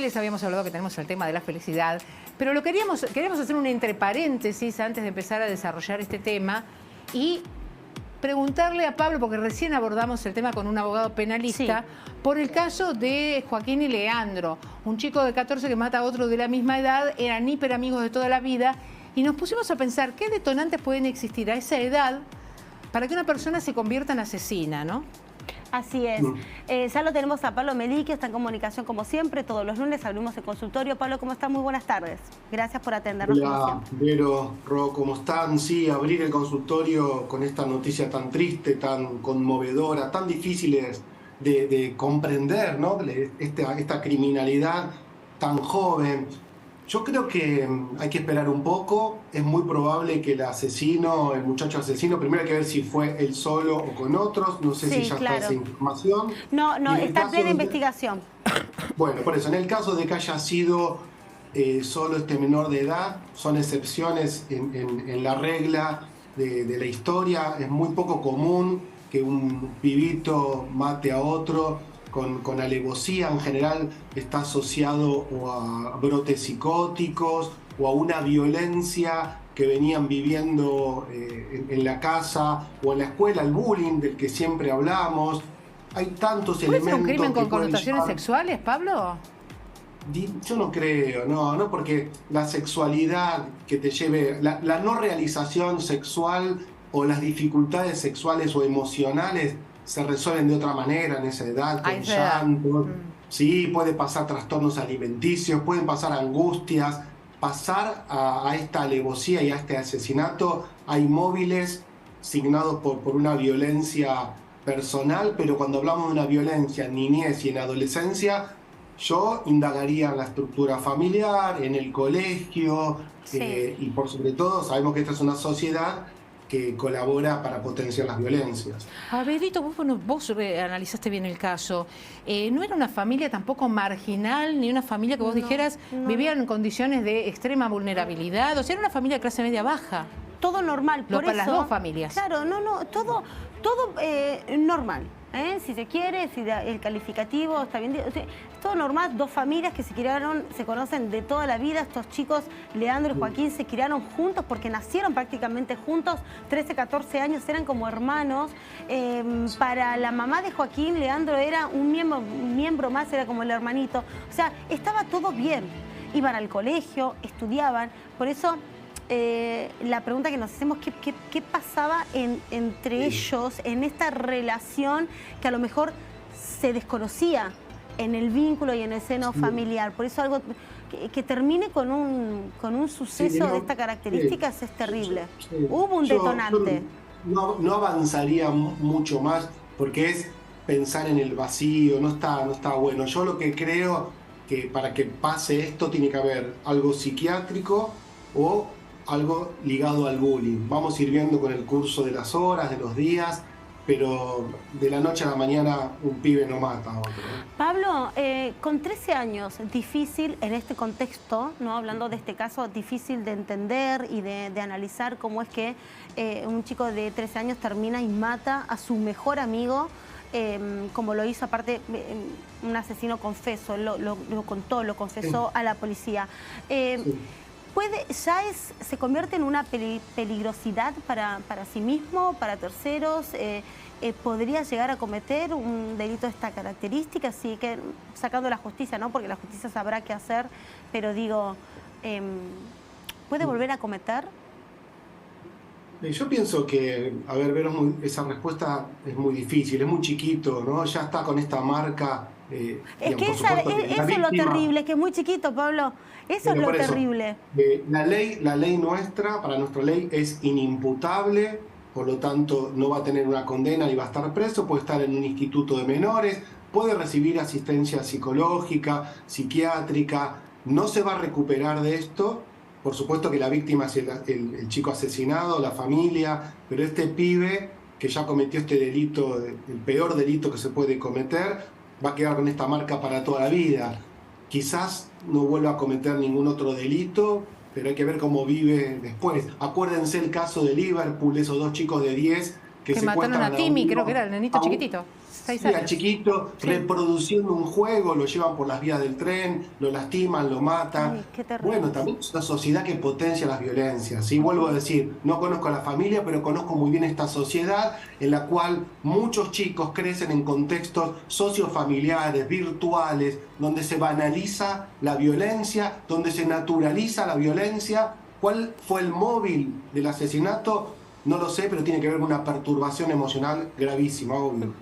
les habíamos hablado que tenemos el tema de la felicidad, pero queríamos hacer un entre paréntesis antes de empezar a desarrollar este tema y preguntarle a Pablo, porque recién abordamos el tema con un abogado penalista, por el caso de Joaquín y Leandro, un chico de 14 que mata a otro de la misma edad, eran hiper amigos de toda la vida, y nos pusimos a pensar qué detonantes pueden existir a esa edad para que una persona se convierta en asesina, ¿no? Así es. Ya lo tenemos a Pablo Melí, que está en comunicación como siempre. Todos los lunes abrimos el consultorio. Pablo, ¿cómo estás? Muy buenas tardes. Gracias por atendernos. Hola, Vero, Ro, ¿cómo están? Sí, abrir el consultorio con esta noticia tan triste, tan conmovedora, tan difícil de comprender, ¿no? Esta criminalidad tan joven. Yo creo que hay que esperar un poco. Es muy probable que el muchacho asesino, primero hay que ver si fue él solo o con otros. No sé si ya está esa información. No, está en plena investigación. Bueno, por eso, en el caso de que haya sido solo este menor de edad, son excepciones en la regla de la historia. Es muy poco común que un pibito mate a otro con alevosía. En general está asociado o a brotes psicóticos o a una violencia que venían viviendo en la casa o en la escuela, el bullying del que siempre hablamos. Hay tantos elementos. ¿Puede ser un crimen con connotaciones sexuales, Pablo? Yo no creo, no, porque la sexualidad que te lleve, la no realización sexual o las dificultades sexuales o emocionales se resuelven de otra manera en esa edad, con llanto. Sí, puede pasar trastornos alimenticios, pueden pasar angustias. Pasar a esta alevosía y a este asesinato, hay móviles signados por una violencia personal, pero cuando hablamos de una violencia en niñez y en adolescencia, yo indagaría en la estructura familiar, en el colegio, y por sobre todo sabemos que esta es una sociedad que colabora para potenciar las violencias. A ver, Edito, vos analizaste bien el caso. ¿No era una familia tampoco marginal, ni una familia que vos dijeras vivían en condiciones de extrema vulnerabilidad? O sea, era una familia de clase media baja. Todo normal, por eso... Para las dos familias. Claro, todo normal. Si se quiere, si el calificativo está bien, o sea, es todo normal. Dos familias que se conocen de toda la vida. Estos chicos, Leandro y Joaquín, se criaron juntos porque nacieron prácticamente juntos, 13, 14 años, eran como hermanos. Para la mamá de Joaquín, Leandro era un miembro más, era como el hermanito. O sea, estaba todo bien. Iban al colegio, estudiaban, por eso... la pregunta que nos hacemos, ¿qué pasaba entre ellos en esta relación que a lo mejor se desconocía en el vínculo y en el seno familiar? Por eso algo que termine con un suceso de esta características es terrible. Hubo un detonante. No avanzaría mucho más porque es pensar en el vacío, no está bueno. Yo lo que creo que para que pase esto tiene que haber algo psiquiátrico o algo ligado al bullying. Vamos a ir viendo con el curso de las horas, de los días, pero de la noche a la mañana un pibe no mata a otro. Pablo, con 13 años, difícil en este contexto, ¿no? Hablando de este caso, difícil de entender y de analizar cómo es que un chico de 13 años termina y mata a su mejor amigo, como lo hizo aparte un asesino confeso, lo confesó a la policía. Se convierte en una peligrosidad para sí mismo, para terceros. Podría llegar a cometer un delito de esta característica, así que sacando la justicia, ¿no? Porque la justicia sabrá qué hacer, pero digo, ¿puede volver a cometer? Yo pienso que, a ver, esa respuesta es muy difícil, es muy chiquito, ¿no? Ya está con esta marca. Es que eso es lo terrible, es que es muy chiquito, Pablo. Eso es lo terrible. La ley nuestra, para nuestra ley, es inimputable, por lo tanto no va a tener una condena ni va a estar preso, puede estar en un instituto de menores, puede recibir asistencia psicológica, psiquiátrica, no se va a recuperar de esto. Por supuesto que la víctima es el chico asesinado, la familia, pero este pibe que ya cometió este delito, el peor delito que se puede cometer, va a quedar con esta marca para toda la vida. Quizás no vuelva a cometer ningún otro delito, pero hay que ver cómo vive después. Acuérdense el caso de Liverpool, esos dos chicos de 10 que mataron secuestran a Timmy, un creo niño, que era el nenito a un- chiquitito, 6 Sí, años. al chiquito, Sí. reproduciendo un juego, lo llevan por las vías del tren, lo lastiman, lo matan. Ay, qué terrible. Bueno, también es una sociedad que potencia las violencias. ¿Sí? Vuelvo a decir, no conozco a la familia, pero conozco muy bien esta sociedad en la cual muchos chicos crecen en contextos sociofamiliares, virtuales, donde se banaliza la violencia, donde se naturaliza la violencia. ¿Cuál fue el móvil del asesinato? No lo sé, pero tiene que ver con una perturbación emocional gravísima, obvio.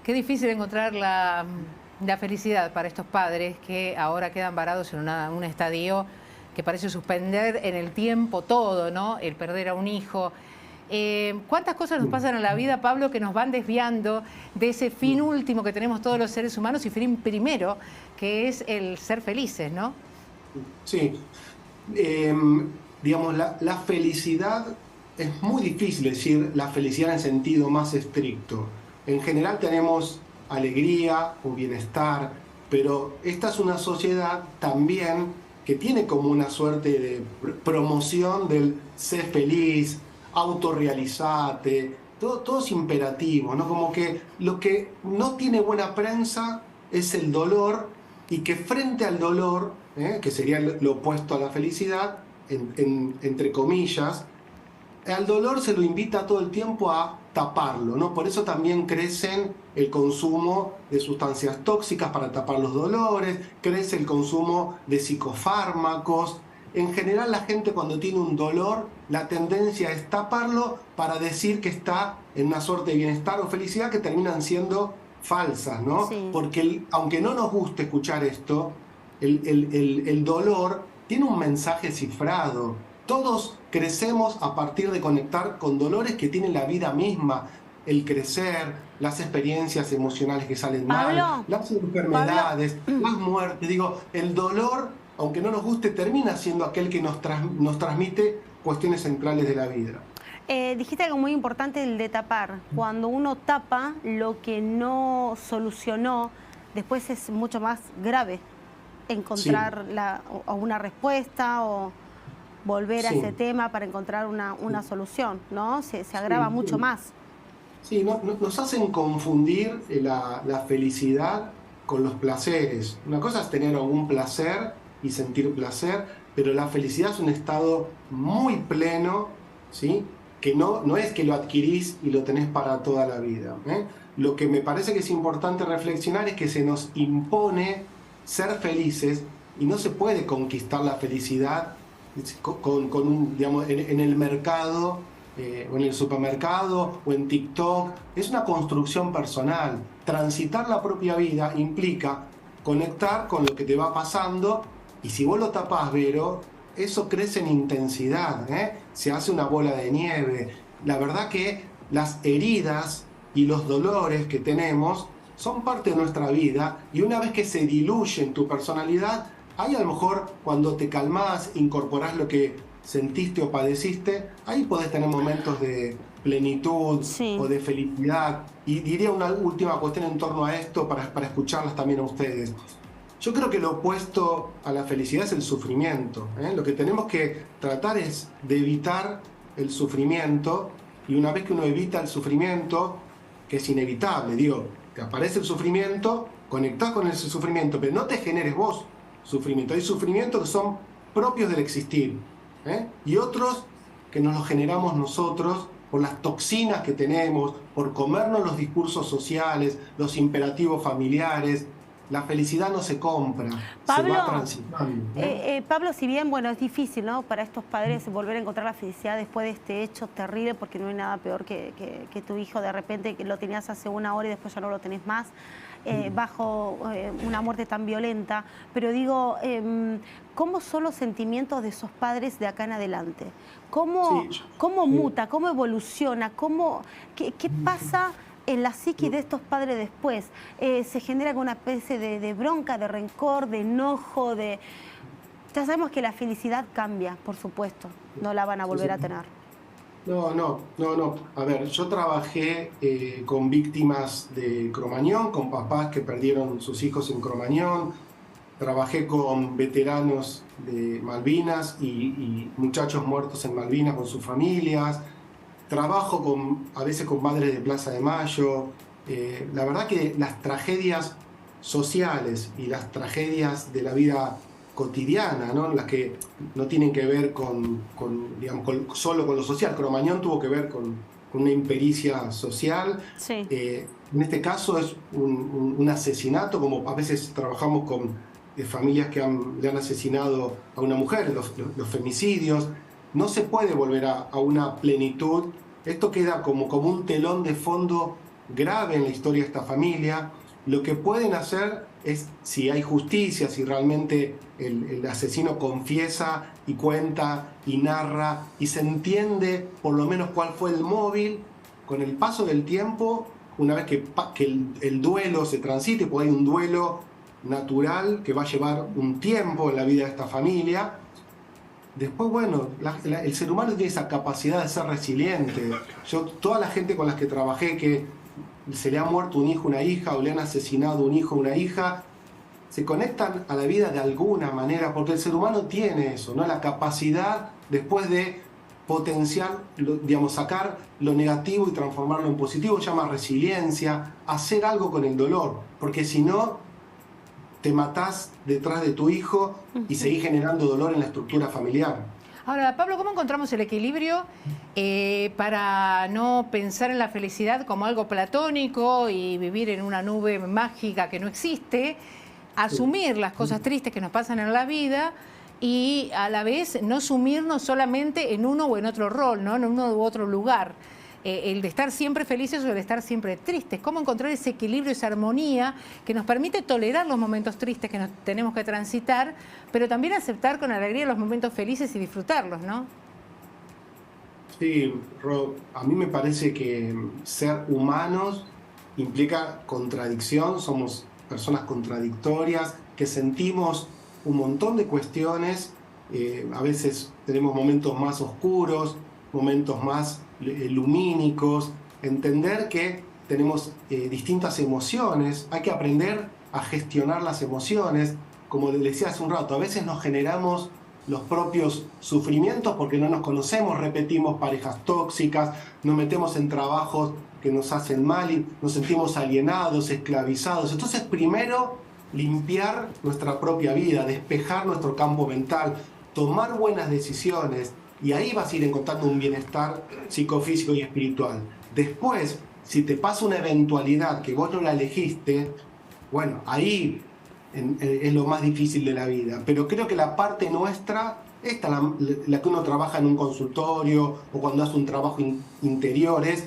Qué difícil encontrar la felicidad para estos padres que ahora quedan varados en un estadio que parece suspender en el tiempo todo, ¿no? El perder a un hijo. ¿Cuántas cosas nos pasan en la vida, Pablo, que nos van desviando de ese fin último que tenemos todos los seres humanos y fin primero, que es el ser felices, ¿no? Sí. Digamos, la felicidad, es muy difícil decir la felicidad en sentido más estricto. En general tenemos alegría o bienestar, pero esta es una sociedad también que tiene como una suerte de promoción del ser feliz, autorrealizate, todo es imperativo, ¿no? Como que lo que no tiene buena prensa es el dolor, y que frente al dolor, que sería lo opuesto a la felicidad, entre comillas, al dolor se lo invita todo el tiempo a taparlo, ¿no? Por eso también crecen el consumo de sustancias tóxicas para tapar los dolores, crece el consumo de psicofármacos. En general, la gente cuando tiene un dolor, la tendencia es taparlo para decir que está en una suerte de bienestar o felicidad, que terminan siendo falsas, ¿no? Sí. Porque aunque no nos guste escuchar esto, el dolor tiene un mensaje cifrado. Todos crecemos a partir de conectar con dolores que tienen la vida misma, el crecer, las experiencias emocionales que salen Pablo, mal, las enfermedades, las muertes. Digo, el dolor, aunque no nos guste, termina siendo aquel que nos transmite cuestiones centrales de la vida. Dijiste algo muy importante, el de tapar. Cuando uno tapa lo que no solucionó, después es mucho más grave encontrar una respuesta o volver a ese tema para encontrar una solución, ¿no? Se agrava mucho más. Sí, nos hacen confundir la felicidad con los placeres. Una cosa es tener algún placer y sentir placer, pero la felicidad es un estado muy pleno, ¿sí? Que no es que lo adquirís y lo tenés para toda la vida, ¿eh? Lo que me parece que es importante reflexionar es que se nos impone ser felices, y no se puede conquistar la felicidad digamos, en el mercado, o en el supermercado, o en TikTok. Es una construcción personal. Transitar la propia vida implica conectar con lo que te va pasando, y si vos lo tapás, Vero, eso crece en intensidad, ¿eh? Se hace una bola de nieve. La verdad que las heridas y los dolores que tenemos son parte de nuestra vida, y una vez que se diluye en tu personalidad, ahí a lo mejor cuando te calmás, incorporás lo que sentiste o padeciste, ahí podés tener momentos de plenitud, sí, o de felicidad. Y diría una última cuestión en torno a esto para escucharlas también a ustedes. Yo creo que lo opuesto a la felicidad es el sufrimiento, ¿eh? Lo que tenemos que tratar es de evitar el sufrimiento, y una vez que uno evita el sufrimiento, que es inevitable, digo, te aparece el sufrimiento, conectás con ese sufrimiento, pero no te generes vos sufrimiento. Hay sufrimientos que son propios del existir, ¿eh? Y otros que nos los generamos nosotros por las toxinas que tenemos, por comernos los discursos sociales, los imperativos familiares. La felicidad no se compra, Pablo, se va transitando, ¿eh? Pablo, si bien, bueno, es difícil, ¿no?, para estos padres volver a encontrar la felicidad después de este hecho terrible, porque no hay nada peor que tu hijo de repente, que lo tenías hace una hora y después ya no lo tenés más, bajo una muerte tan violenta. Pero digo, ¿cómo son los sentimientos de esos padres de acá en adelante? ¿Cómo muta? ¿Cómo evoluciona? ¿Qué pasa en la psiquis de estos padres después? ¿Se genera alguna especie de bronca, de rencor, de enojo? Ya sabemos que la felicidad cambia, por supuesto, no la van a volver a tener. No. A ver, yo trabajé con víctimas de Cromañón, con papás que perdieron sus hijos en Cromañón. Trabajé con veteranos de Malvinas y muchachos muertos en Malvinas con sus familias. trabajo a veces con madres de Plaza de Mayo. La verdad que las tragedias sociales y las tragedias de la vida cotidiana, ¿no? Las que no tienen que ver solo con lo social. Cromañón tuvo que ver con una impericia social. Sí. En este caso es un asesinato, como a veces trabajamos con familias que le han asesinado a una mujer, los femicidios. No se puede volver a una plenitud. Esto queda como un telón de fondo grave en la historia de esta familia. Lo que pueden hacer es, si hay justicia, si realmente el asesino confiesa y cuenta y narra y se entiende por lo menos cuál fue el móvil, con el paso del tiempo, una vez que el duelo se transite, porque hay un duelo natural que va a llevar un tiempo en la vida de esta familia. Después, bueno, el ser humano tiene esa capacidad de ser resiliente. Toda la gente con la que trabajé que se le ha muerto un hijo, una hija, o le han asesinado un hijo, una hija, se conectan a la vida de alguna manera, porque el ser humano tiene eso, ¿no? La capacidad después de potenciar, digamos, sacar lo negativo y transformarlo en positivo, se llama resiliencia, hacer algo con el dolor, porque si no, te matás detrás de tu hijo y seguís generando dolor en la estructura familiar. Ahora, Pablo, ¿cómo encontramos el equilibrio para no pensar en la felicidad como algo platónico y vivir en una nube mágica que no existe, asumir las cosas tristes que nos pasan en la vida y a la vez no sumirnos solamente en uno o en otro rol, ¿no? En uno u otro lugar? El de estar siempre felices o el de estar siempre tristes. ¿Cómo encontrar ese equilibrio, esa armonía que nos permite tolerar los momentos tristes que nos tenemos que transitar, pero también aceptar con alegría los momentos felices y disfrutarlos, ¿no? Sí, Rob, a mí me parece que ser humanos implica contradicción, somos personas contradictorias, que sentimos un montón de cuestiones, a veces tenemos momentos más oscuros, momentos más lumínicos, entender que tenemos distintas emociones, hay que aprender a gestionar las emociones, como les decía hace un rato, a veces nos generamos los propios sufrimientos porque no nos conocemos, repetimos parejas tóxicas, nos metemos en trabajos que nos hacen mal y nos sentimos alienados, esclavizados. Entonces, primero, limpiar nuestra propia vida, despejar nuestro campo mental, tomar buenas decisiones, y ahí vas a ir encontrando un bienestar psicofísico y espiritual. Después, si te pasa una eventualidad que vos no la elegiste, bueno, ahí es lo más difícil de la vida. Pero creo que la parte nuestra, esta la que uno trabaja en un consultorio o cuando hace un trabajo interior, es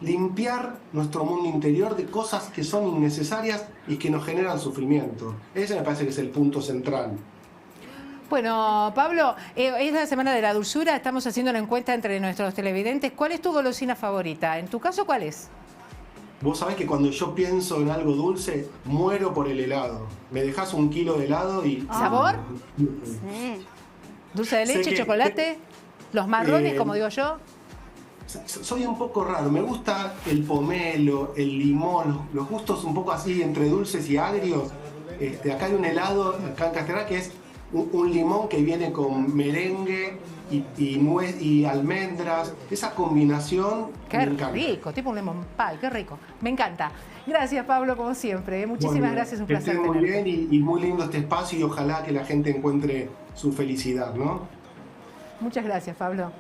limpiar nuestro mundo interior de cosas que son innecesarias y que nos generan sufrimiento. Ese me parece que es el punto central. Bueno, Pablo, es la Semana de la Dulzura, estamos haciendo una encuesta entre nuestros televidentes. ¿Cuál es tu golosina favorita? En tu caso, ¿cuál es? Vos sabés que cuando yo pienso en algo dulce, muero por el helado. Me dejás 1 kilo de helado y... ¿Sabor? Sí. ¿Dulce de leche, chocolate? ¿Los marrones, como digo yo? Soy un poco raro, me gusta el pomelo, el limón, los gustos un poco así entre dulces y agrios. Acá hay un helado, acá en Castelar, que es un limón que viene con merengue y nuez y almendras. Esa combinación Qué me encanta. rico, tipo un lemon pie, qué rico. Me encanta. Gracias, Pablo, como siempre. Muchísimas gracias, un placer Que estén muy tenerte. bien y muy lindo este espacio y ojalá que la gente encuentre su felicidad, ¿no? Muchas gracias, Pablo.